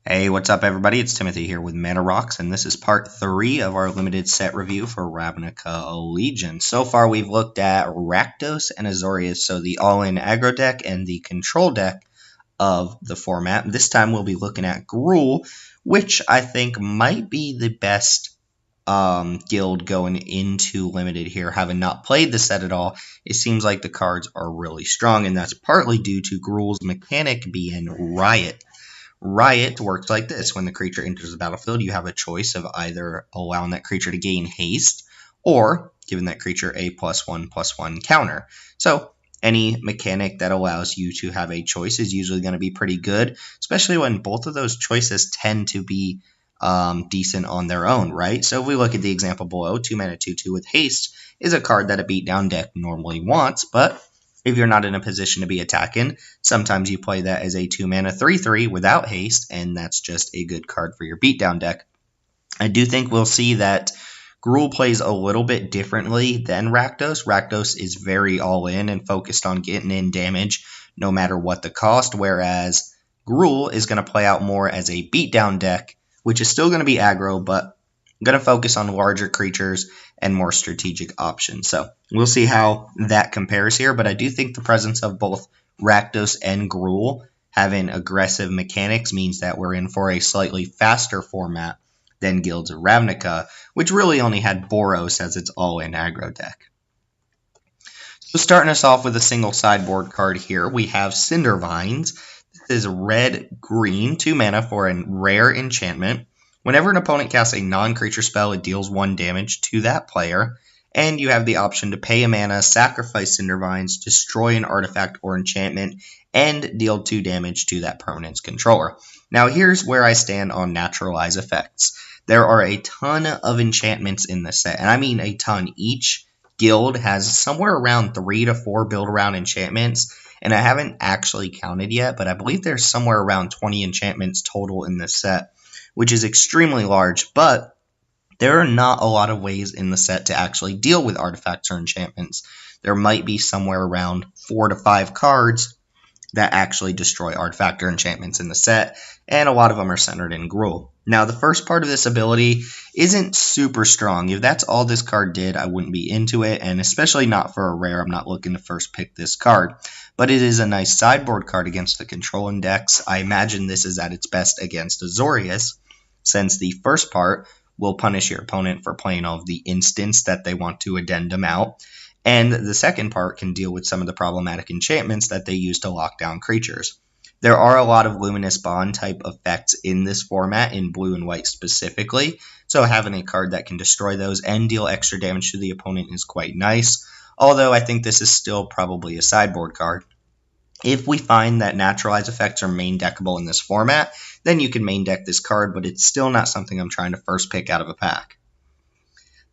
Hey, what's up, everybody? It's Timothy here with Mana Rocks, and this is part 3 of our limited set review for Ravnica Legion. So far, we've looked at Rakdos and Azorius, so the all-in aggro deck and the control deck of the format. This time, we'll be looking at Gruul, which I think might be the best guild going into limited here. Having not played the set at all, it seems like the cards are really strong, and that's partly due to Gruul's mechanic being Riot. Riot works like this. When the creature enters the battlefield, you have a choice of either allowing that creature to gain haste or giving that creature a +1/+1 counter. So any mechanic that allows you to have a choice is usually going to be pretty good, especially when both of those choices tend to be decent on their own, right? So if we look at the example below, 2 mana 2/2 with haste is a card that a beatdown deck normally wants, but if you're not in a position to be attacking, sometimes you play that as a 2 mana 3/3 without haste, and that's just a good card for your beatdown deck. I do think we'll see that Gruul plays a little bit differently than Rakdos. Rakdos is very all in and focused on getting in damage no matter what the cost, whereas Gruul is going to play out more as a beatdown deck, which is still going to be aggro, but going to focus on larger creatures and more strategic options. So we'll see how that compares here, but I do think the presence of both Rakdos and Gruul having aggressive mechanics means that we're in for a slightly faster format than Guilds of Ravnica, which really only had Boros as its all-in aggro deck. So starting us off with a single sideboard card here, we have Cinderlines. This is red-green, 2 mana for a rare enchantment. Whenever an opponent casts a non-creature spell, it deals 1 damage to that player, and you have the option to pay a mana, sacrifice Cinderlines, destroy an artifact or enchantment, and deal 2 damage to that permanent's controller. Now here's where I stand on naturalize effects. There are a ton of enchantments in this set, and I mean a ton. Each guild has somewhere around 3 to 4 build-around enchantments, and I haven't actually counted yet, but I believe there's somewhere around 20 enchantments total in this set, which is extremely large, but there are not a lot of ways in the set to actually deal with artifacts or enchantments. There might be somewhere around 4 to 5 cards that actually destroy artifact or enchantments in the set, and a lot of them are centered in Gruul. Now, the first part of this ability isn't super strong. If that's all this card did, I wouldn't be into it, and especially not for a rare. I'm not looking to first pick this card. But it is a nice sideboard card against the controlling decks. I imagine this is at its best against Azorius, since the first part will punish your opponent for playing all of the instants that they want to addendum out, and the second part can deal with some of the problematic enchantments that they use to lock down creatures. There are a lot of Luminous Bond type effects in this format, in blue and white specifically, so having a card that can destroy those and deal extra damage to the opponent is quite nice, although I think this is still probably a sideboard card. If we find that naturalize effects are main deckable in this format, then you can main deck this card, but it's still not something I'm trying to first pick out of a pack.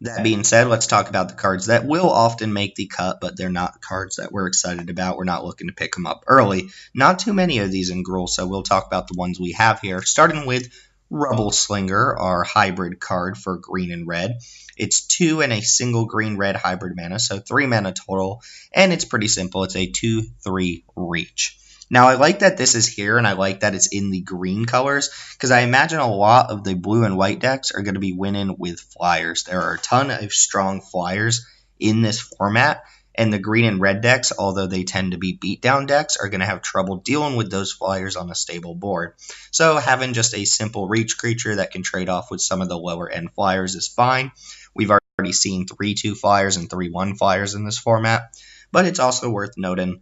That being said, let's talk about the cards that will often make the cut, but they're not cards that we're excited about. We're not looking to pick them up early. Not too many of these in Gruul, so we'll talk about the ones we have here, starting with Rubble Slinger, our hybrid card for green and red. It's 2 and a single green-red hybrid mana, so 3 mana total, and it's pretty simple. It's a 2/3 reach. Now, I like that this is here, and I like that it's in the green colors, because I imagine a lot of the blue and white decks are going to be winning with flyers. There are a ton of strong flyers in this format, and the green and red decks, although they tend to be beatdown decks, are going to have trouble dealing with those flyers on a stable board. So having just a simple reach creature that can trade off with some of the lower end flyers is fine. We've already seen 3/2 flyers and 3/1 flyers in this format, but it's also worth noting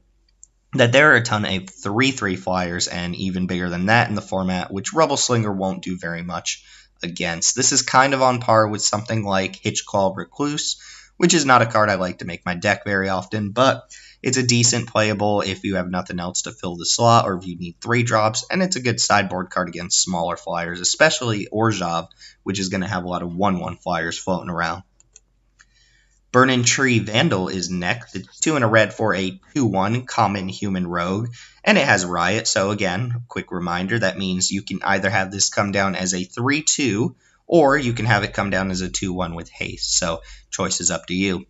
that there are a ton of 3/3 flyers and even bigger than that in the format, which Rubble Slinger won't do very much against. This is kind of on par with something like Hitchclaw Recluse, which is not a card I like to make my deck very often, but it's a decent playable if you have nothing else to fill the slot or if you need 3 drops, and it's a good sideboard card against smaller flyers, especially Orzhov, which is going to have a lot of 1/1 flyers floating around. Burning Tree Vandal is next. It's 2 and a red for a 2/1 common human rogue, and it has Riot, so again, quick reminder, that means you can either have this come down as a 3/2, or you can have it come down as a 2/1 with haste, so choice is up to you.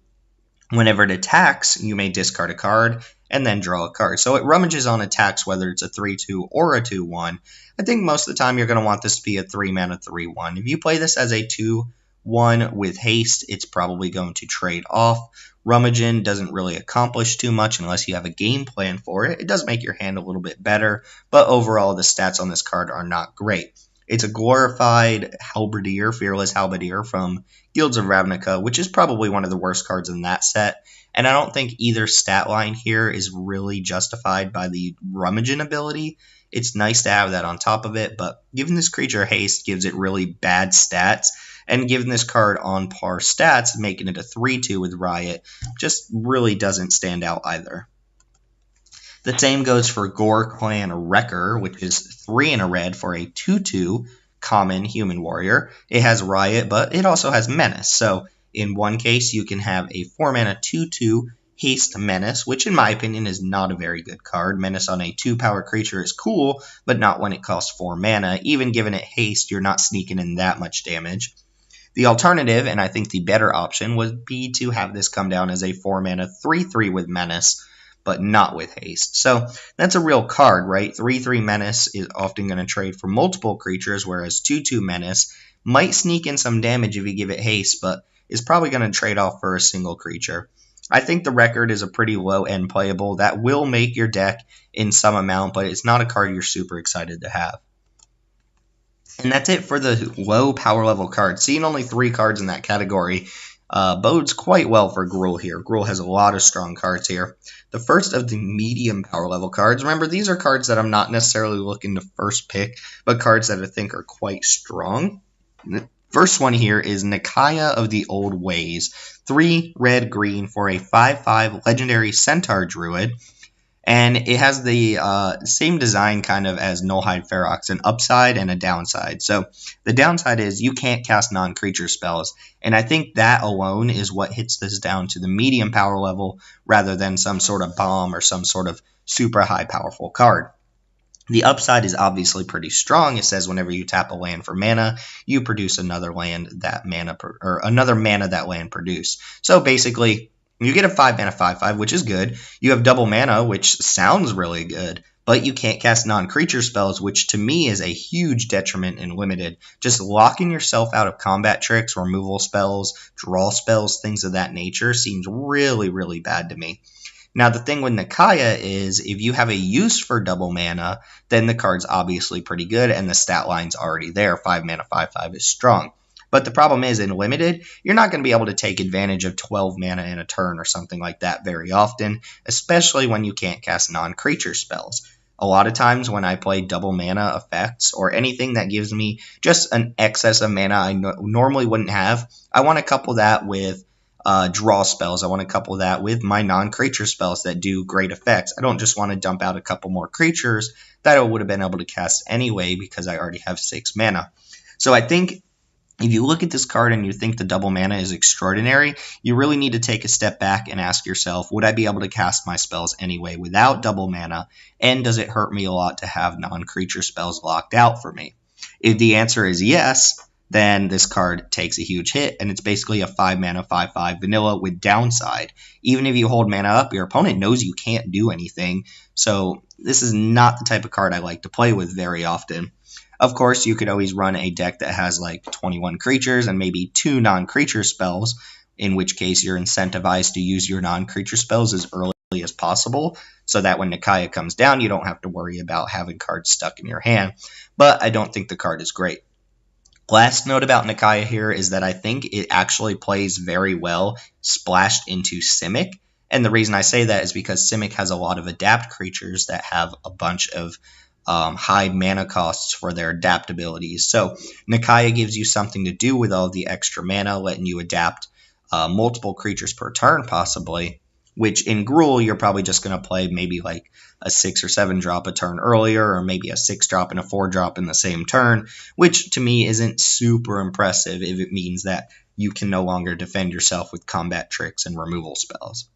Whenever it attacks, you may discard a card, and then draw a card. So it rummages on attacks whether it's a 3-2 or a 2-1. I think most of the time you're going to want this to be a 3-mana 3-1. If you play this as a 2-1 with haste, it's probably going to trade off. Rummaging doesn't really accomplish too much unless you have a game plan for it. It does make your hand a little bit better, but overall the stats on this card are not great. It's a glorified halberdier, fearless halberdier from Guilds of Ravnica, which is probably one of the worst cards in that set. And I don't think either stat line here is really justified by the rummaging ability. It's nice to have that on top of it, but giving this creature haste gives it really bad stats. And giving this card on par stats, making it a 3-2 with Riot, just really doesn't stand out either. The same goes for Gore Clan Wrecker, which is 3 in a red for a 2-2 common human warrior. It has Riot, but it also has Menace. So in one case, you can have a 4-mana 2-2 haste Menace, which in my opinion is not a very good card. Menace on a 2-power creature is cool, but not when it costs 4 mana. Even given it haste, you're not sneaking in that much damage. The alternative, and I think the better option, would be to have this come down as a 4-mana 3-3 with Menace, but not with haste. So that's a real card, right? 3-3 Menace is often going to trade for multiple creatures, whereas 2-2 Menace might sneak in some damage if you give it haste, but is probably going to trade off for a single creature. I think the record is a pretty low-end playable that will make your deck in some amount, but it's not a card you're super excited to have. And that's it for the low power level cards. Seeing only 3 cards in that category bodes quite well for Gruul here. Gruul has a lot of strong cards here. The first of the medium power level cards, remember these are cards that I'm not necessarily looking to first pick, but cards that I think are quite strong. The first one here is Nakiya of the Old Ways. 3 red green for a 5/5 legendary centaur druid. And it has the same design kind of as Nullhide Ferox, an upside and a downside. So the downside is you can't cast non-creature spells. And I think that alone is what hits this down to the medium power level rather than some sort of bomb or some sort of super high powerful card. The upside is obviously pretty strong. It says whenever you tap a land for mana, you produce another land that another mana that land produced. So basically, you get a 5-mana 5/5, which is good. You have double mana, which sounds really good, but you can't cast non-creature spells, which to me is a huge detriment in Limited. Just locking yourself out of combat tricks, removal spells, draw spells, things of that nature seems really, really bad to me. Now, the thing with Nakiya is if you have a use for double mana, then the card's obviously pretty good, and the stat line's already there. 5-mana 5/5 is strong. But the problem is, in Limited, you're not going to be able to take advantage of 12 mana in a turn or something like that very often, especially when you can't cast non-creature spells. A lot of times when I play double mana effects or anything that gives me just an excess of mana I normally wouldn't have, I want to couple that with draw spells. I want to couple that with my non-creature spells that do great effects. I don't just want to dump out a couple more creatures that I would have been able to cast anyway because I already have 6 mana. So I think if you look at this card and you think the double mana is extraordinary, you really need to take a step back and ask yourself, would I be able to cast my spells anyway without double mana, and does it hurt me a lot to have non-creature spells locked out for me? If the answer is yes, then this card takes a huge hit, and it's basically a 5-mana 5/5 vanilla with downside. Even if you hold mana up, your opponent knows you can't do anything, so this is not the type of card I like to play with very often. Of course, you could always run a deck that has like 21 creatures and maybe 2 non-creature spells, in which case you're incentivized to use your non-creature spells as early as possible, so that when Nakiya comes down, you don't have to worry about having cards stuck in your hand. But I don't think the card is great. Last note about Nakiya here is that I think it actually plays very well splashed into Simic. And the reason I say that is because Simic has a lot of adapt creatures that have a bunch of high mana costs for their adapt abilities. So Nakiya gives you something to do with all the extra mana, letting you adapt multiple creatures per turn possibly, which in Gruul you're probably just going to play maybe like a 6 or 7 drop a turn earlier, or maybe a 6 drop and a 4 drop in the same turn, which to me isn't super impressive if it means that you can no longer defend yourself with combat tricks and removal spells.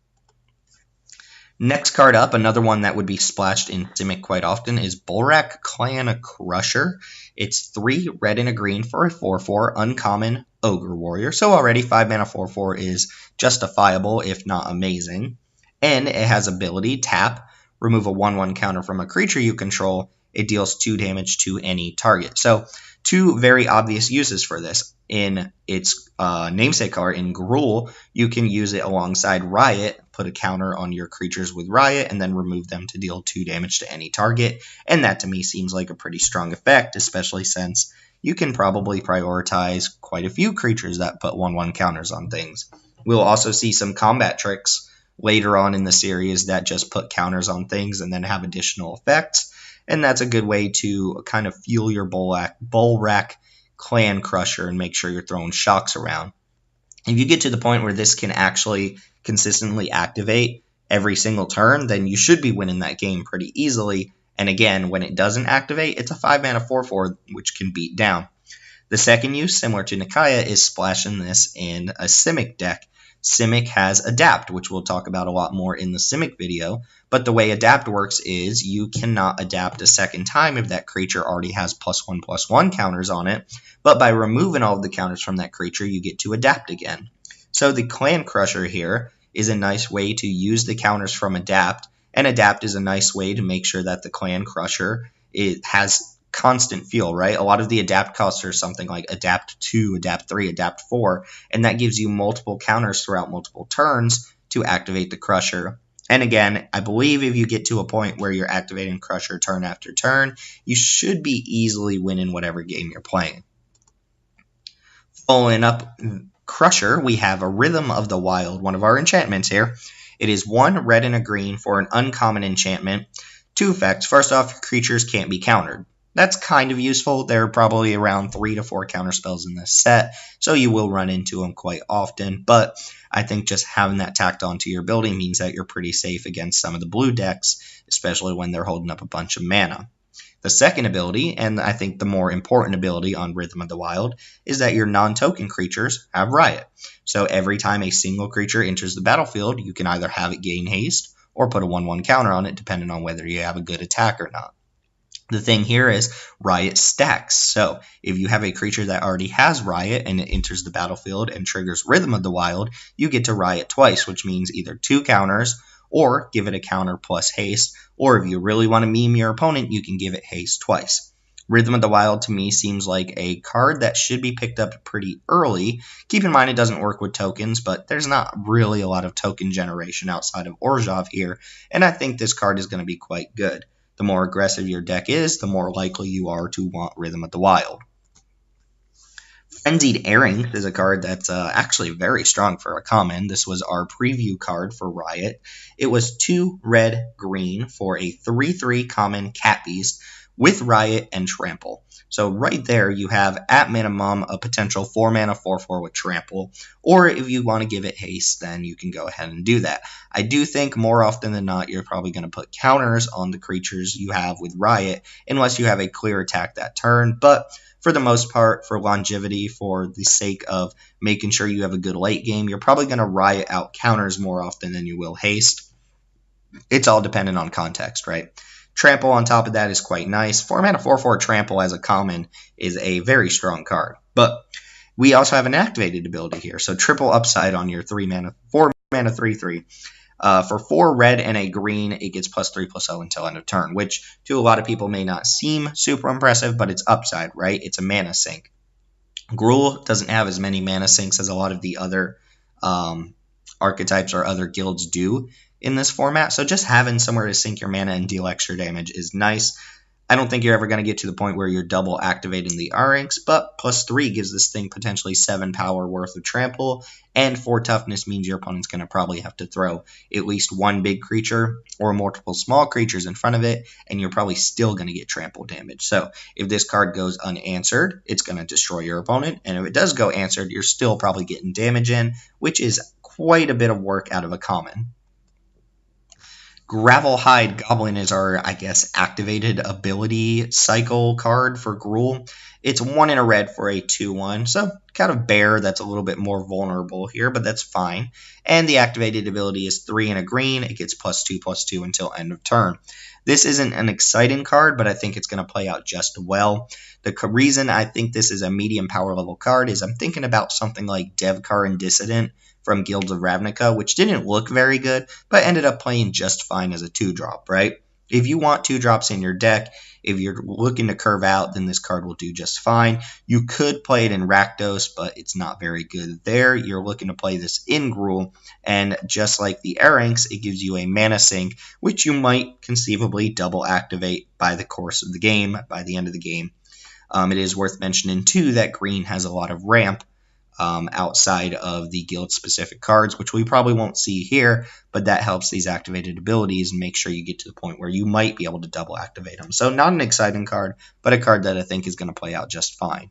Next card up, another one that would be splashed in Simic quite often, is Bulrak Clan Crusher. It's 3 red and a green for a 4/4 uncommon Ogre Warrior. So already 5-mana 4/4 is justifiable, if not amazing. And it has ability, tap, remove a 1/1 counter from a creature you control. It deals 2 damage to any target. So 2 very obvious uses for this. In its namesake card, in Gruul, you can use it alongside Riot, put a counter on your creatures with Riot, and then remove them to deal 2 damage to any target. And that to me seems like a pretty strong effect, especially since you can probably prioritize quite a few creatures that put 1/1 counters on things. We'll also see some combat tricks later on in the series that just put counters on things and then have additional effects. And that's a good way to kind of fuel your Bullrack Clan Crusher and make sure you're throwing shocks around. If you get to the point where this can actually consistently activate every single turn, then you should be winning that game pretty easily. And again, when it doesn't activate, it's a 5-mana 4/4, which can beat down. The second use, similar to Nakiya, is splashing this in a Simic deck. Simic has Adapt, which we'll talk about a lot more in the Simic video, but the way Adapt works is you cannot adapt a second time if that creature already has +1/+1 counters on it, but by removing all of the counters from that creature, you get to adapt again. So the Clan Crusher here is a nice way to use the counters from Adapt, and Adapt is a nice way to make sure that the Clan Crusher has constant fuel, right? A lot of the adapt costs are something like adapt 2, adapt 3, adapt 4, and that gives you multiple counters throughout multiple turns to activate the Crusher. And again, I believe if you get to a point where you're activating Crusher turn after turn, you should be easily winning whatever game you're playing. Following up Crusher, we have a Rhythm of the Wild, one of our enchantments here. It is 1 red and a green for an uncommon enchantment. 2 effects. First off, creatures can't be countered. That's kind of useful. There are probably around 3 to 4 counter spells in this set, so you will run into them quite often, but I think just having that tacked onto your building means that you're pretty safe against some of the blue decks, especially when they're holding up a bunch of mana. The second ability, and I think the more important ability on Rhythm of the Wild, is that your non-token creatures have Riot. So every time a single creature enters the battlefield, you can either have it gain haste or put a 1/1 counter on it, depending on whether you have a good attack or not. The thing here is Riot stacks. So if you have a creature that already has Riot and it enters the battlefield and triggers Rhythm of the Wild, you get to Riot twice, which means either 2 counters or give it a counter plus haste, or if you really want to meme your opponent, you can give it haste twice. Rhythm of the Wild to me seems like a card that should be picked up pretty early. Keep in mind it doesn't work with tokens, but there's not really a lot of token generation outside of Orzhov here, and I think this card is going to be quite good. The more aggressive your deck is, the more likely you are to want Rhythm of the Wild. Frenzied Aring is a card that's actually very strong for a common. This was our preview card for Riot. It was 2 red-green for a 3/3 common Cat Beast with Riot and Trample. So right there you have, at minimum, a potential 4-mana 4/4 with Trample, or if you want to give it haste, then you can go ahead and do that. I do think more often than not you're probably going to put counters on the creatures you have with Riot, unless you have a clear attack that turn, but for the most part, for longevity, for the sake of making sure you have a good late game, you're probably going to Riot out counters more often than you will haste. It's all dependent on context, right? Trample on top of that is quite nice. 4-mana 4/4 Trample as a common is a very strong card. But we also have an activated ability here. So triple upside on your 4-mana 3/3. For 4 red and a green, it gets +3/+0 until end of turn, which to a lot of people may not seem super impressive, but it's upside, right? It's a mana sink. Gruul doesn't have as many mana sinks as a lot of the other archetypes or other guilds do in this format, so just having somewhere to sink your mana and deal extra damage is nice. I don't think you're ever going to get to the point where you're double activating the Arings, but +3 gives this thing potentially 7 power worth of trample, and 4 toughness means your opponent's going to probably have to throw at least 1 big creature or multiple small creatures in front of it, and you're probably still going to get trample damage. So if this card goes unanswered, it's going to destroy your opponent, and if it does go answered, you're still probably getting damage in, which is quite a bit of work out of a common. Gravelhide Goblin is our, I guess, activated ability cycle card for Gruul. It's 1 in a red for a 2/1, so kind of bear that's a little bit more vulnerable here, but that's fine. And the activated ability is 3 in a green. It gets +2/+2 until end of turn. This isn't an exciting card, but I think it's going to play out just well. The reason I think this is a medium power level card is I'm thinking about something like Devkar and Dissident from Guilds of Ravnica, which didn't look very good, but ended up playing just fine as a 2-drop, right? If you want 2-drops in your deck, if you're looking to curve out, then this card will do just fine. You could play it in Rakdos, but it's not very good there. You're looking to play this in Gruul, and just like the Arings, it gives you a mana sink, which you might conceivably double activate by the course of the game, by the end of the game. It is worth mentioning, too, that green has a lot of ramp outside of the guild-specific cards, which we probably won't see here, but that helps these activated abilities and make sure you get to the point where you might be able to double activate them. So not an exciting card, but a card that I think is going to play out just fine.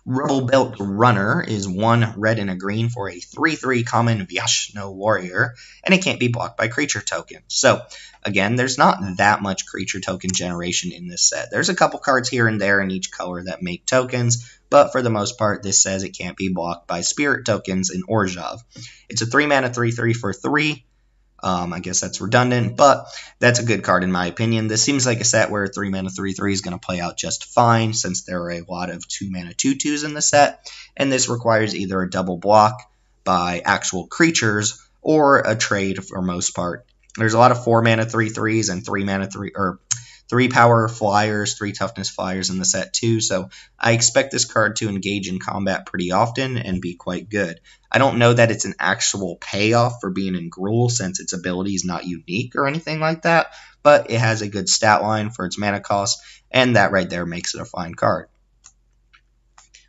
Rubble Belt Runner is 1 red and a green for a 3/3 common Vyashno warrior, and it can't be blocked by creature tokens. So, again, there's not that much creature token generation in this set. There's a couple cards here and there in each color that make tokens, but for the most part, this says it can't be blocked by spirit tokens in Orzhov. It's a 3-mana 3/3 for 3. I guess that's redundant, but that's a good card in my opinion. This seems like a set where a 3-mana 3/3 is going to play out just fine, since there are a lot of 2-mana 2/2s in the set, and this requires either a double block by actual creatures or a trade for most part. There's a lot of 4-mana 3/3s and 3 power flyers, 3 toughness flyers in the set too, so I expect this card to engage in combat pretty often and be quite good. I don't know that it's an actual payoff for being in Gruul, since its ability is not unique or anything like that, but it has a good stat line for its mana cost, and that right there makes it a fine card.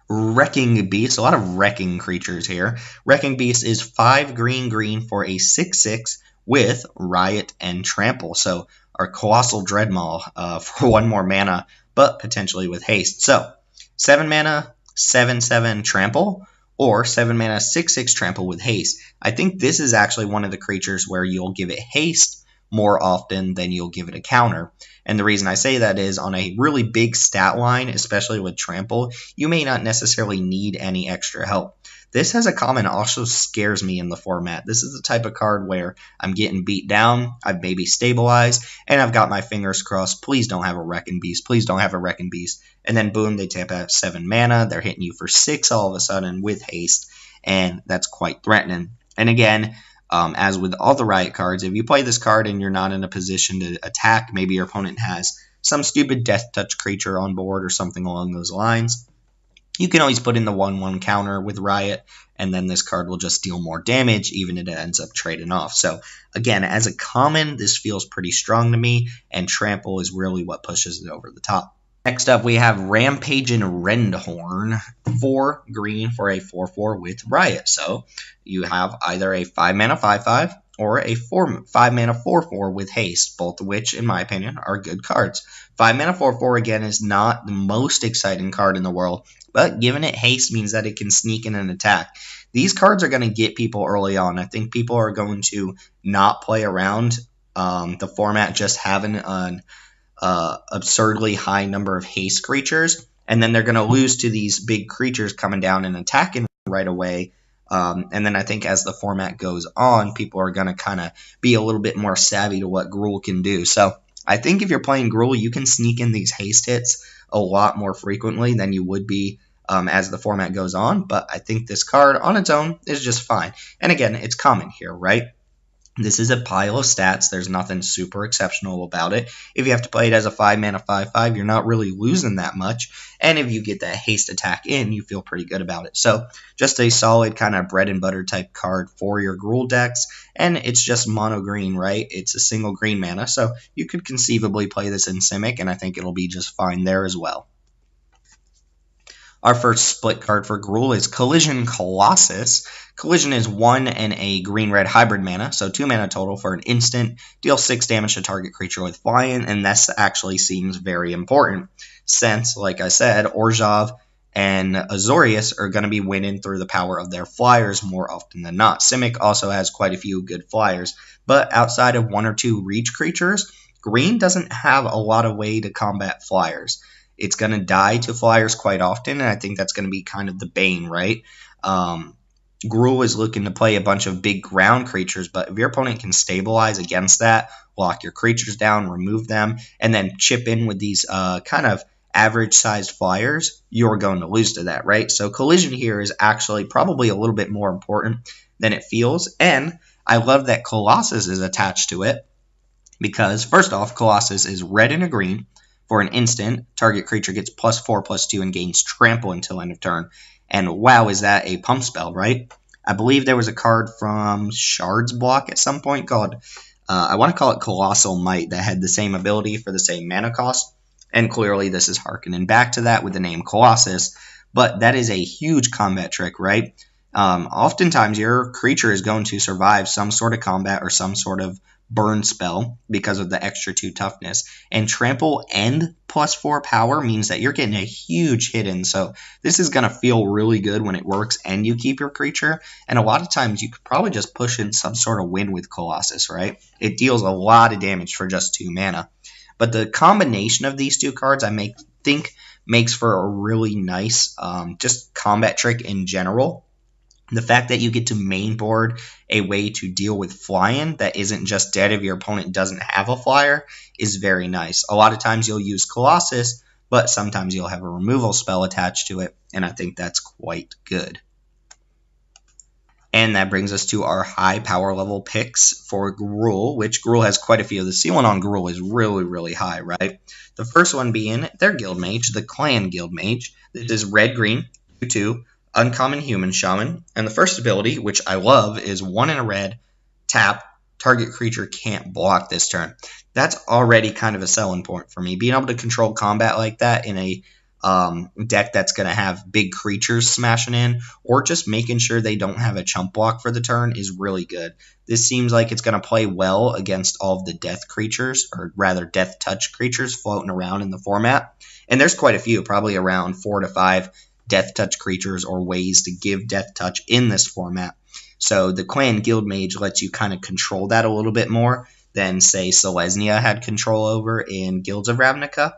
Wrecking Beast, a lot of wrecking creatures here. Wrecking Beast is 5 green for a 6/6 with Riot and Trample, so our Colossal Dreadmaw for 1 more mana, but potentially with haste. So, 7 mana, 7/7 Trample, or 7 mana, 6/6 Trample with haste. I think this is actually one of the creatures where you'll give it haste more often than you'll give it a counter. And the reason I say that is on a really big stat line, especially with Trample, you may not necessarily need any extra help. This as a common also scares me in the format. This is the type of card where I'm getting beat down, I've maybe stabilized, and I've got my fingers crossed, please don't have a Wrecking Beast, please don't have a Wrecking Beast. And then boom, they tap out 7 mana, they're hitting you for 6 all of a sudden with haste, and that's quite threatening. And again, as with all the Riot cards, if you play this card and you're not in a position to attack, maybe your opponent has some stupid Death Touch creature on board or something along those lines, you can always put in the 1/1 counter with Riot, and then this card will just deal more damage, even if it ends up trading off. So, again, as a common, this feels pretty strong to me, and Trample is really what pushes it over the top. Next up, we have Rampage and Rendhorn, 4 green for a 4/4 with Riot. So, you have either a 5-mana 5/5 or a 5-mana 4/4 with haste, both of which, in my opinion, are good cards. 5-mana 4/4, again, is not the most exciting card in the world, but giving it haste means that it can sneak in an attack. These cards are going to get people early on. I think people are going to not play around the format just having an absurdly high number of haste creatures, and then they're going to lose to these big creatures coming down and attacking right away. And then I think as the format goes on, people are going to kind of be a little bit more savvy to what Gruul can do. So I think if you're playing Gruul, you can sneak in these haste hits a lot more frequently than you would be as the format goes on. But I think this card on its own is just fine. And again, it's common here, right? This is a pile of stats. There's nothing super exceptional about it. If you have to play it as a 5-mana 5/5, you're not really losing that much. And if you get that haste attack in, you feel pretty good about it. So just a solid kind of bread and butter type card for your Gruul decks. And it's just mono green, right? It's a single green mana. So you could conceivably play this in Simic, and I think it'll be just fine there as well. Our first split card for Gruul is Collision Colossus. Collision is 1 and a green-red hybrid mana, so 2 mana total for an instant. Deal 6 damage to target creature with flying, and this actually seems very important, since, like I said, Orzhov and Azorius are going to be winning through the power of their flyers more often than not. Simic also has quite a few good flyers, but outside of 1 or 2 reach creatures, green doesn't have a lot of way to combat flyers. It's going to die to flyers quite often, and I think that's going to be kind of the bane, right? Gruul is looking to play a bunch of big ground creatures, but if your opponent can stabilize against that, lock your creatures down, remove them, and then chip in with these kind of average-sized flyers, you're going to lose to that, right? So collision here is actually probably a little bit more important than it feels, and I love that Colossus is attached to it because, first off, Colossus is red and a green. For an instant, target creature gets +4/+2 and gains trample until end of turn. And wow, is that a pump spell, right? I believe there was a card from Shard's Block at some point called, I want to call it Colossal Might, that had the same ability for the same mana cost. And clearly this is harkening back to that with the name Colossus. But that is a huge combat trick, right? Oftentimes your creature is going to survive some sort of combat or some sort of burn spell because of the extra 2 toughness, and trample and +4 power means that you're getting a huge hit in. So this is going to feel really good when it works and you keep your creature, and a lot of times you could probably just push in some sort of win with Colossus, right? It deals a lot of damage for just 2 mana, but the combination of these 2 cards I think makes for a really nice just combat trick in general. The fact that you get to main board a way to deal with flying that isn't just dead if your opponent doesn't have a flyer is very nice. A lot of times you'll use Colossus, but sometimes you'll have a removal spell attached to it, and I think that's quite good. And that brings us to our high power level picks for Gruul, which Gruul has quite a few. The ceiling on Gruul is really, really high, right? The first one being their Guild Mage, the Clan Guild Mage. This is red-green, 2/2. Uncommon Human Shaman, and the first ability, which I love, is 1 in a red, tap, target creature can't block this turn. That's already kind of a selling point for me. Being able to control combat like that in a deck that's going to have big creatures smashing in, or just making sure they don't have a chump block for the turn is really good. This seems like it's going to play well against all of the death creatures, or rather death touch creatures floating around in the format. And there's quite a few, probably around 4 to 5 death touch creatures or ways to give death touch in this format. So the Clan Guild Mage lets you kind of control that a little bit more than, say, Selesnya had control over in Guilds of Ravnica.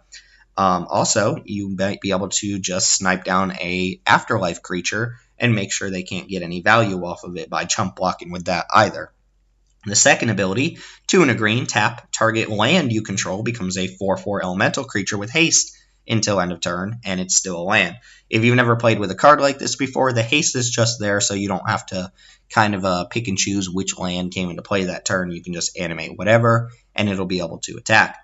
Also, you might be able to just snipe down a afterlife creature and make sure they can't get any value off of it by chump blocking with that either. The second ability, 2 in a green, tap, target land you control becomes a 4/4 elemental creature with haste until end of turn, and it's still a land. If you've never played with a card like this before, the haste is just there so you don't have to kind of pick and choose which land came into play that turn. You can just animate whatever, and it'll be able to attack.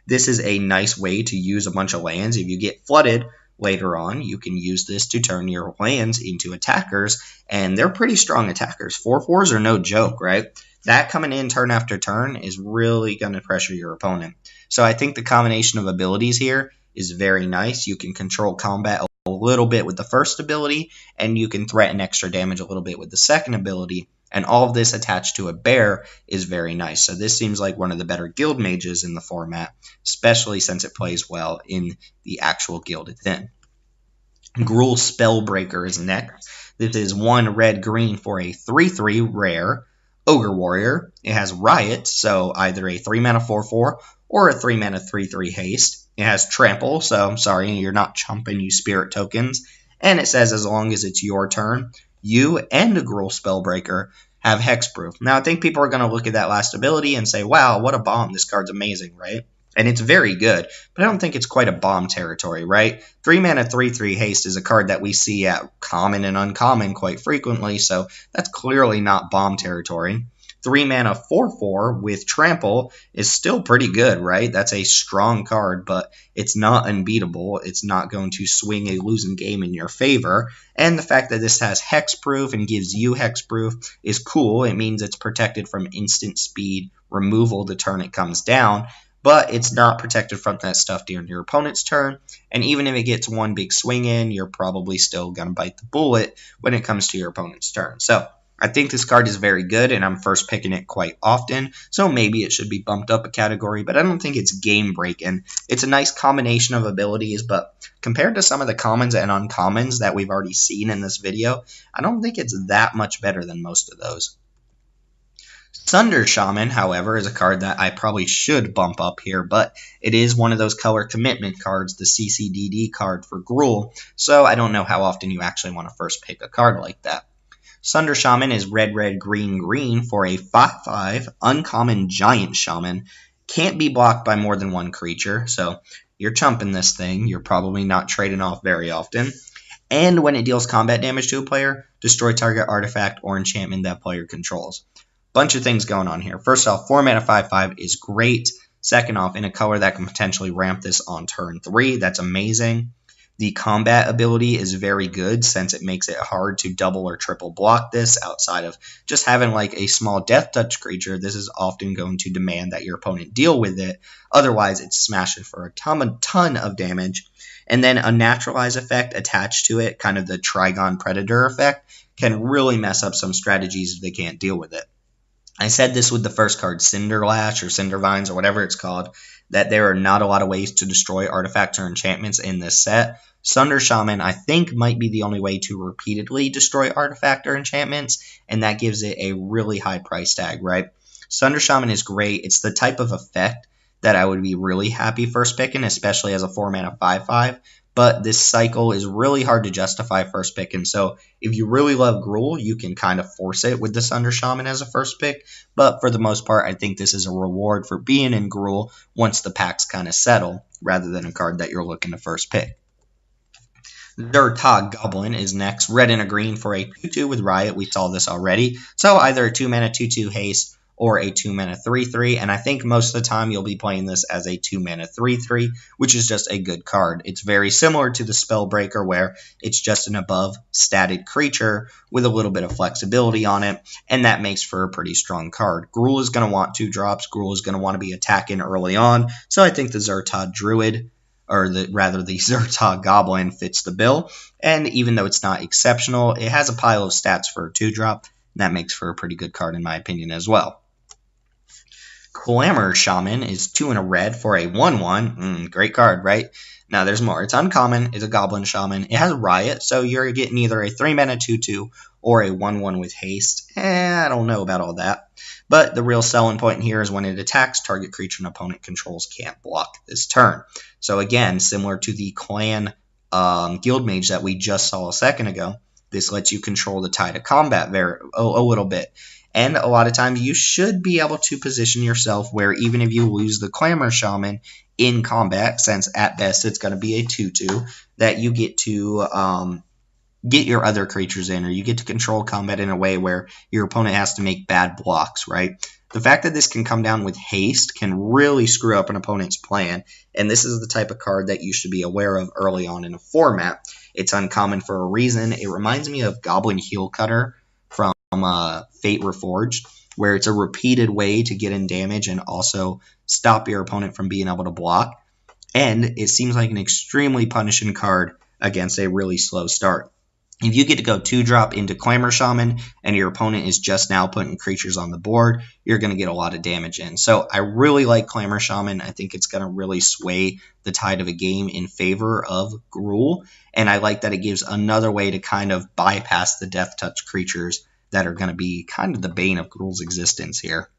This is a nice way to use a bunch of lands. If you get flooded later on, you can use this to turn your lands into attackers, and they're pretty strong attackers. 4/4s are no joke, right? That coming in turn after turn is really going to pressure your opponent. So I think the combination of abilities here is very nice. You can control combat a little bit with the first ability, and you can threaten extra damage a little bit with the second ability, and all of this attached to a bear is very nice. So this seems like one of the better guild mages in the format, especially since it plays well in the actual guild it's in. Gruul Spellbreaker is next. This is 1 red-green for a 3/3 rare Ogre Warrior. It has Riot, so either a 3-mana 4/4 or a 3-mana 3/3 haste. It has trample, so sorry, you're not chumping, you spirit tokens. And it says as long as it's your turn, you and a Gruul Spellbreaker have hexproof. Now, I think people are going to look at that last ability and say, wow, what a bomb. This card's amazing, right? And it's very good, but I don't think it's quite a bomb territory, right? 3-mana 3/3 haste is a card that we see at common and uncommon quite frequently, so that's clearly not bomb territory. 3-mana 4/4 with trample is still pretty good, right? That's a strong card, but it's not unbeatable. It's not going to swing a losing game in your favor. And the fact that this has hexproof and gives you hexproof is cool. It means it's protected from instant speed removal the turn it comes down, but it's not protected from that stuff during your opponent's turn. And even if it gets one big swing in, you're probably still going to bite the bullet when it comes to your opponent's turn. So I think this card is very good, and I'm first picking it quite often, so maybe it should be bumped up a category, but I don't think it's game-breaking. It's a nice combination of abilities, but compared to some of the commons and uncommons that we've already seen in this video, I don't think it's that much better than most of those. Sunder Shaman, however, is a card that I probably should bump up here, but it is one of those color commitment cards, the CCDD card for Gruul, so I don't know how often you actually want to first pick a card like that. Sunder Shaman is red, red, green, green for a 5/5 uncommon giant shaman. Can't be blocked by more than one creature, so you're chumping this thing. You're probably not trading off very often. And when it deals combat damage to a player, destroy target artifact or enchantment that player controls. Bunch of things going on here. First off, 4 mana 5/5 is great. Second off, in a color that can potentially ramp this on turn 3, that's amazing. The combat ability is very good since it makes it hard to double or triple block this outside of just having like a small death touch creature. This is often going to demand that your opponent deal with it. Otherwise, it's smashing for a ton of damage. And then a naturalize effect attached to it, kind of the Trigon Predator effect, can really mess up some strategies if they can't deal with it. I said this with the first card, Cinderlash or Cinderlines or whatever it's called, that there are not a lot of ways to destroy artifacts or enchantments in this set. Sunder Shaman, I think, might be the only way to repeatedly destroy artifact or enchantments, and that gives it a really high price tag, right? Sunder Shaman is great. It's the type of effect that I would be really happy first picking, especially as a 4 mana 5/5. But this cycle is really hard to justify first pick, and so if you really love Gruul, you can kind of force it with the Sunder Shaman as a first pick. But for the most part, I think this is a reward for being in Gruul once the packs kind of settle, rather than a card that you're looking to first pick. Tog Goblin is next, red and a green for a 2/2 with Riot. We saw this already. So either a 2 mana 2/2 haste or a 2 mana 3/3, and I think most of the time you'll be playing this as a 2 mana 3/3, which is just a good card. It's very similar to the Spellbreaker, where it's just an above statted creature with a little bit of flexibility on it, and that makes for a pretty strong card. Gruul is going to want 2 drops. Gruul is going to want to be attacking early on, so I think the Zertog Druid, or the Zertog Goblin, fits the bill, and even though it's not exceptional, it has a pile of stats for a 2-drop, and that makes for a pretty good card in my opinion as well. Clamor Shaman is 2 and a red for a 1/1. Great card, right? Now there's more. It's uncommon. It's a Goblin Shaman. It has Riot, so you're getting either a 3 mana 2/2 or a 1/1 with haste. I don't know about all that. But the real selling point here is when it attacks, target creature an opponent controls can't block this turn. So again, similar to the Clan Guild Mage that we just saw a second ago, this lets you control the tide of combat a little bit. And a lot of times you should be able to position yourself where even if you lose the Clamor Shaman in combat, since at best it's going to be a 2/2, that you get to get your other creatures in, or you get to control combat in a way where your opponent has to make bad blocks, right? The fact that this can come down with haste can really screw up an opponent's plan, and this is the type of card that you should be aware of early on in a format. It's uncommon for a reason. It reminds me of Goblin Heel Cutter from Fate Reforged, where it's a repeated way to get in damage and also stop your opponent from being able to block. And it seems like an extremely punishing card against a really slow start. If you get to go 2-drop into Clamor Shaman and your opponent is just now putting creatures on the board, you're going to get a lot of damage in. So I really like Clamor Shaman. I think it's going to really sway the tide of a game in favor of Gruul. And I like that it gives another way to kind of bypass the Death Touch creatures that are going to be kind of the bane of Gruul's existence here.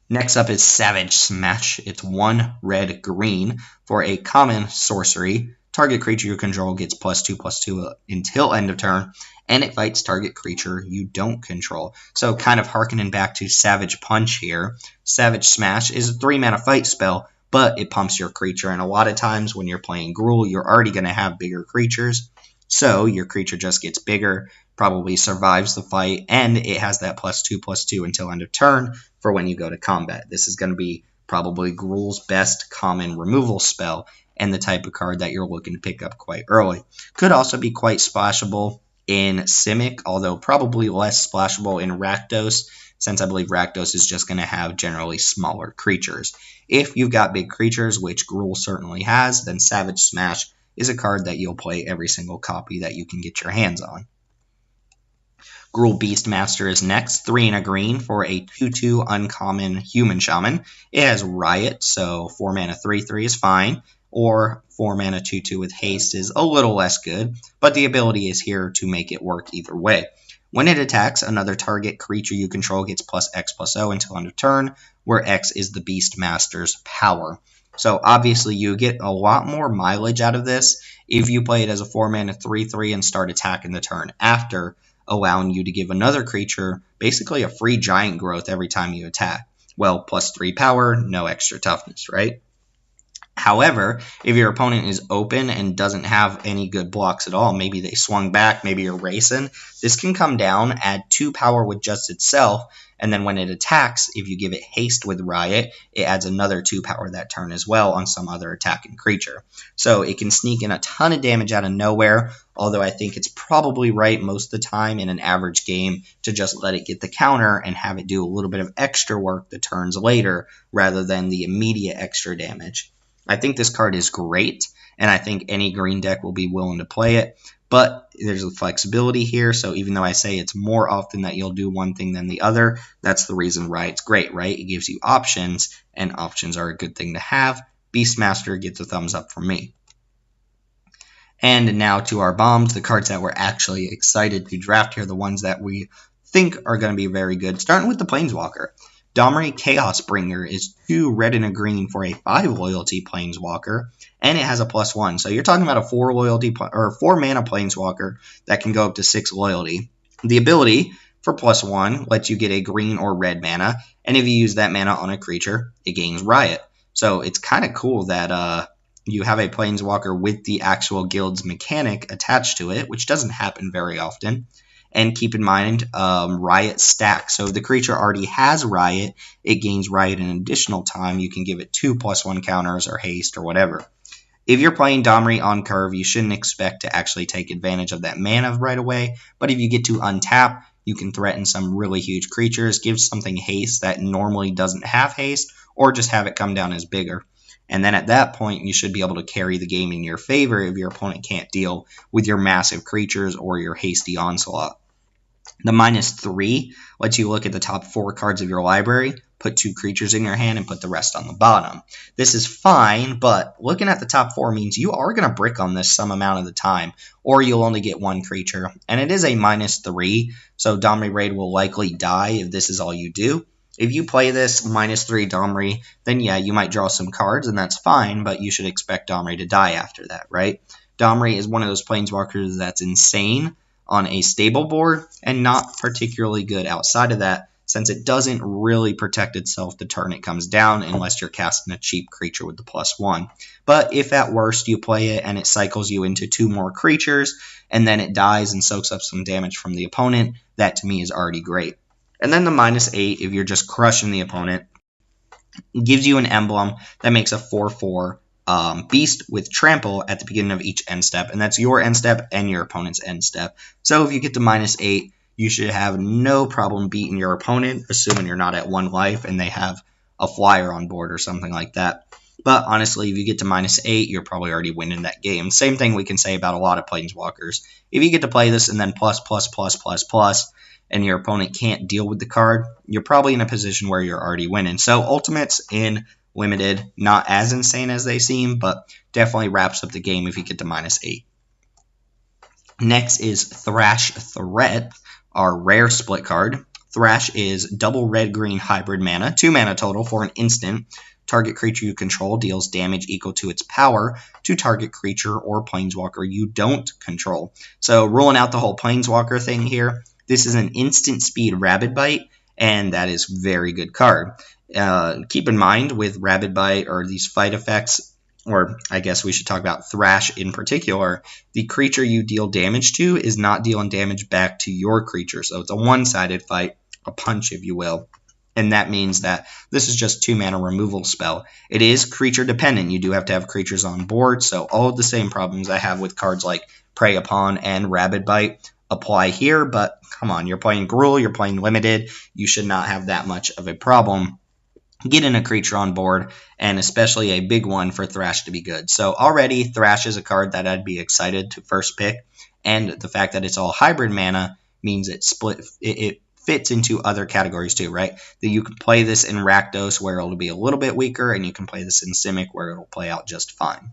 Next up is Savage Smash. It's 1 red green for a common sorcery. Target creature you control gets +2/+2 until end of turn, and it fights target creature you don't control. So kind of harkening back to Savage Punch here, Savage Smash is a 3 mana fight spell, but it pumps your creature, and a lot of times when you're playing Gruul, you're already going to have bigger creatures, so your creature just gets bigger, probably survives the fight, and it has that +2/+2 until end of turn for when you go to combat. This is going to be probably Gruul's best common removal spell, and the type of card that you're looking to pick up quite early. Could also be quite splashable in Simic, although probably less splashable in Rakdos, since I believe Rakdos is just going to have generally smaller creatures. If you've got big creatures, which Gruul certainly has, then Savage Smash is a card that you'll play every single copy that you can get your hands on. Gruul Beastmaster is next, 3 and a green for a 2/2 uncommon human shaman. It has Riot, so 4 mana 3/3 is fine, or 4 mana 2/2 with haste is a little less good, but the ability is here to make it work either way. When it attacks, another target creature you control gets +X/+0 until end of turn, where X is the Beastmaster's power. So obviously you get a lot more mileage out of this if you play it as a 4 mana 3/3 and start attacking the turn after. allowing you to give another creature basically a free giant growth every time you attack. Well, +3 power, no extra toughness, right? However, if your opponent is open and doesn't have any good blocks at all, maybe they swung back, maybe you're racing, this can come down, add 2 power with just itself, and then when it attacks, if you give it haste with Riot, it adds another 2 power that turn as well on some other attacking creature. So it can sneak in a ton of damage out of nowhere, although I think it's probably right most of the time in an average game to just let it get the counter and have it do a little bit of extra work the turns later rather than the immediate extra damage. I think this card is great, and I think any green deck will be willing to play it, but there's a flexibility here, so even though I say it's more often that you'll do one thing than the other, that's the reason why it's great, right? It gives you options, and options are a good thing to have. Beastmaster gets a thumbs up from me. And now to our bombs, the cards that we're actually excited to draft here, the ones that we think are going to be very good, starting with the Planeswalker. Domri Chaos Bringer is 2 red and a green for a 5 loyalty Planeswalker, and it has a +1. So you're talking about a 4 mana Planeswalker that can go up to 6 loyalty. The ability for +1 lets you get a green or red mana, and if you use that mana on a creature, it gains Riot. So it's kind of cool that you have a Planeswalker with the actual guild's mechanic attached to it, which doesn't happen very often. And keep in mind, Riot stacks. So if the creature already has Riot, it gains Riot an additional time. You can give it 2 +1 counters or haste or whatever. If you're playing Domri on curve, you shouldn't expect to actually take advantage of that mana right away. But if you get to untap, you can threaten some really huge creatures, give something haste that normally doesn't have haste, or just have it come down as bigger. And then at that point, you should be able to carry the game in your favor if your opponent can't deal with your massive creatures or your hasty onslaught. The -3 lets you look at the top 4 cards of your library, put 2 creatures in your hand, and put the rest on the bottom. This is fine, but looking at the top 4 means you are going to brick on this some amount of the time, or you'll only get 1 creature. And it is a -3, so Domri Raid will likely die if this is all you do. If you play this -3 Domri, then yeah, you might draw some cards, and that's fine, but you should expect Domri to die after that, right? Domri is one of those Planeswalkers that's insane on a stable board and not particularly good outside of that, since it doesn't really protect itself the turn it comes down unless you're casting a cheap creature with the +1. But if at worst you play it and it cycles you into 2 more creatures and then it dies and soaks up some damage from the opponent, that to me is already great. And then the -8, if you're just crushing the opponent, gives you an emblem that makes a 4/4 beast with trample at the beginning of each end step, and that's your end step and your opponent's end step. So if you get to -8, you should have no problem beating your opponent, assuming you're not at 1 life and they have a flyer on board or something like that. But honestly, if you get to -8, you're probably already winning that game. Same thing we can say about a lot of Planeswalkers. If you get to play this and then ++++++, and your opponent can't deal with the card, you're probably in a position where you're already winning. So ultimates in Limited, not as insane as they seem, but definitely wraps up the game if you get to -8. Next is Thrash Threat, our rare split card. Thrash is double red-green hybrid mana, 2 mana total for an instant. Target creature you control deals damage equal to its power to target creature or Planeswalker you don't control. So ruling out the whole Planeswalker thing here, this is an instant speed Rabid Bite, and that is very good card. Keep in mind with Rabid Bite or these fight effects, or I guess we should talk about Thrash in particular, the creature you deal damage to is not dealing damage back to your creature. So it's a one-sided fight, a punch if you will. And that means that this is just 2 mana removal spell. It is creature dependent. You do have to have creatures on board, so all of the same problems I have with cards like Prey Upon and Rabid Bite apply here, but come on, you're playing Gruul, you're playing Limited, you should not have that much of a problem getting a creature on board, and especially a big one for Thrash to be good. So already, Thrash is a card that I'd be excited to first pick, and the fact that it's all hybrid mana means it fits into other categories too, right? That you can play this in Rakdos where it'll be a little bit weaker, and you can play this in Simic where it'll play out just fine.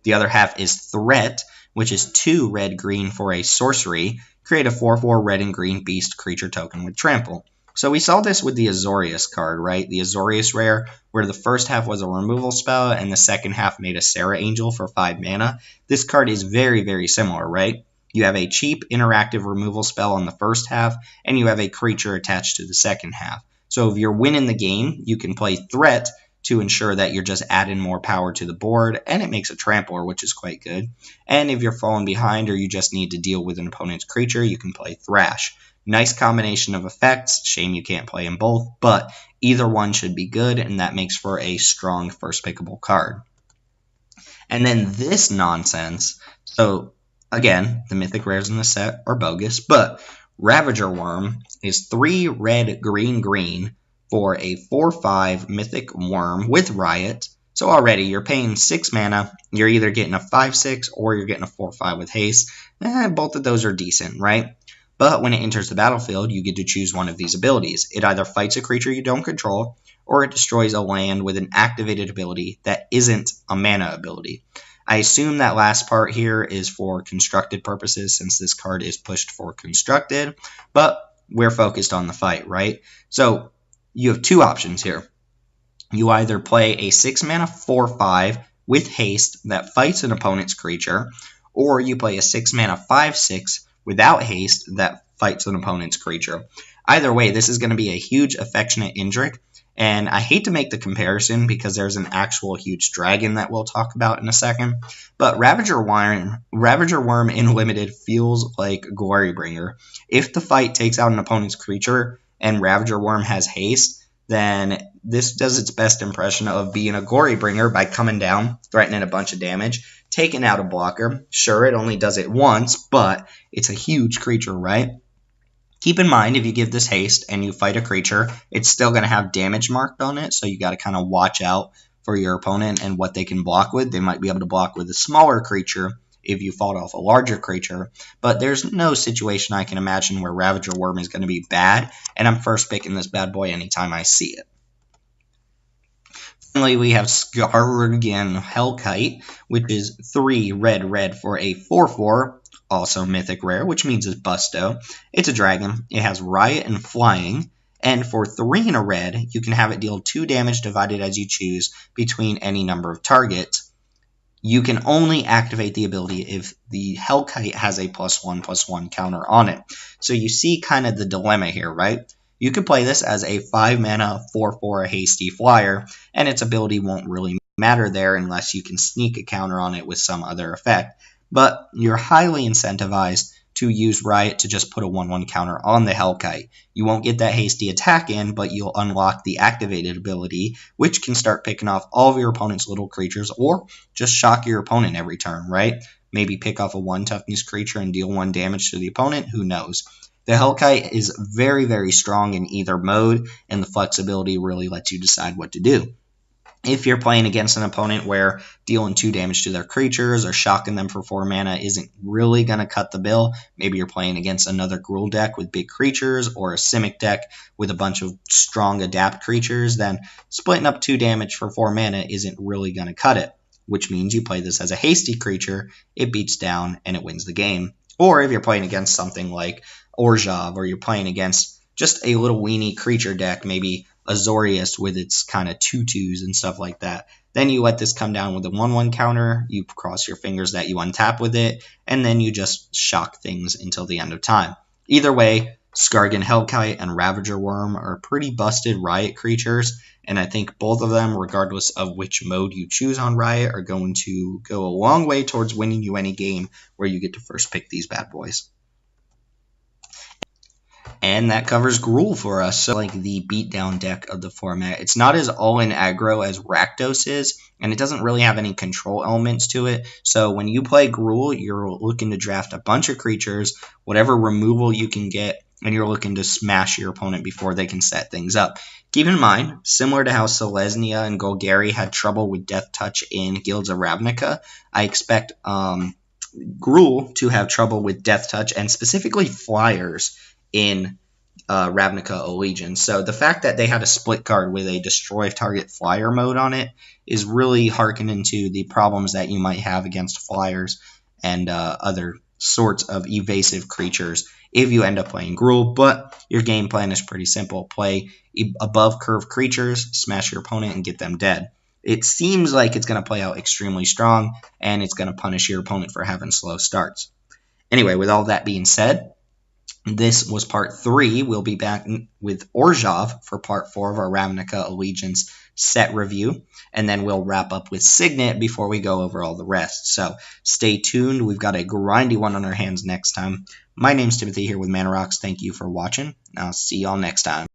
The other half is Threat, which is 2 red-green for a sorcery. Create a 4/4 red and green beast creature token with trample. So we saw this with the Azorius card, right? The Azorius rare, where the first half was a removal spell and the second half made a Serra Angel for 5 mana. This card is very, very similar, right? you have a cheap interactive removal spell on the first half, and you have a creature attached to the second half. So if you're winning the game, you can play Threat to ensure that you're just adding more power to the board, and it makes a trampler, which is quite good. And if you're falling behind or you just need to deal with an opponent's creature, you can play Thrash. Nice combination of effects. Shame you can't play them both, but either one should be good, and that makes for a strong first pickable card. And then this nonsense. So again, the mythic rares in the set are bogus, but Ravager Worm is 3 red, green, green for a 4/5 mythic worm with Riot. So already you're paying 6 mana. You're either getting a 5/6 or you're getting a 4/5 with haste. Both of those are decent, right? But when it enters the battlefield, you get to choose one of these abilities. It either fights a creature you don't control, or it destroys a land with an activated ability that isn't a mana ability. I assume that last part here is for constructed purposes, since this card is pushed for constructed, but we're focused on the fight, right? So you have 2 options here. You either play a 6 mana 4/5 with haste that fights an opponent's creature, or you play a 6 mana 5/6 without haste that fights an opponent's creature. Either way, this is going to be a huge affectionate Indrik, and I hate to make the comparison because there's an actual huge dragon that we'll talk about in a second, but Ravager Worm in Limited feels like Glorybringer. If the fight takes out an opponent's creature and Ravager Worm has haste, then this does its best impression of being a Glorybringer by coming down, threatening a bunch of damage, taking out a blocker. Sure, it only does it once, but it's a huge creature, right? Keep in mind, if you give this haste and you fight a creature, it's still going to have damage marked on it, so you got to kind of watch out for your opponent and what they can block with. They might be able to block with a smaller creature if you fought off a larger creature, but there's no situation I can imagine where Ravager Worm is going to be bad, and I'm first picking this bad boy anytime I see it. Finally, we have Skarrgan Hellkite, which is 3 red for a 4/4, also mythic rare, which means it's Busto. It's a dragon. It has Riot and Flying, and for 3 and a red, you can have it deal 2 damage divided as you choose between any number of targets. You can only activate the ability if the Hellkite has a +1/+1 counter on it. So you see kind of the dilemma here, right? You could play this as a 5 mana 4/4 hasty flyer, and its ability won't really matter there unless you can sneak a counter on it with some other effect. But you're highly incentivized to use Riot to just put a 1/1 counter on the Hellkite. You won't get that hasty attack in, but you'll unlock the activated ability, which can start picking off all of your opponent's little creatures, or just shock your opponent every turn, right? Maybe pick off a 1 toughness creature and deal 1 damage to the opponent, who knows? The Hellkite is very, very strong in either mode, and the flexibility really lets you decide what to do. If you're playing against an opponent where dealing 2 damage to their creatures or shocking them for 4 mana isn't really going to cut the bill, maybe you're playing against another Gruul deck with big creatures or a Simic deck with a bunch of strong adapt creatures, then splitting up 2 damage for 4 mana isn't really going to cut it, which means you play this as a hasty creature, it beats down, and it wins the game. Or if you're playing against something like Orzhov, or you're playing against just a little weenie creature deck, maybe Azorius with its kind of 2/2s and stuff like that, then you let this come down with a 1/1 counter, you cross your fingers that you untap with it, and then you just shock things until the end of time. Either way, Skarrgan Hellkite and Ravager Worm are pretty busted Riot creatures, and I think both of them, regardless of which mode you choose on Riot, are going to go a long way towards winning you any game where you get to first pick these bad boys. And that covers Gruul for us. So like the beatdown deck of the format. It's not as all-in aggro as Rakdos is, and it doesn't really have any control elements to it. So when you play Gruul, you're looking to draft a bunch of creatures, whatever removal you can get, and you're looking to smash your opponent before they can set things up. Keep in mind, similar to how Selesnya and Golgari had trouble with Death Touch in Guilds of Ravnica, I expect Gruul to have trouble with Death Touch, and specifically Flyers, in Ravnica Allegiance. So the fact that they had a split card with a destroy target flyer mode on it is really harkening to the problems that you might have against flyers and other sorts of evasive creatures if you end up playing Gruul. But your game plan is pretty simple. Play above curve creatures, smash your opponent, and get them dead. It seems like it's going to play out extremely strong, and it's going to punish your opponent for having slow starts. Anyway, with all that being said, this was part 3. We'll be back with Orzhov for part 4 of our Ravnica Allegiance set review, and then we'll wrap up with Signet before we go over all the rest. So stay tuned. We've got a grindy one on our hands next time. My name's Timothy here with Mana Rocks. Thank you for watching. I'll see y'all next time.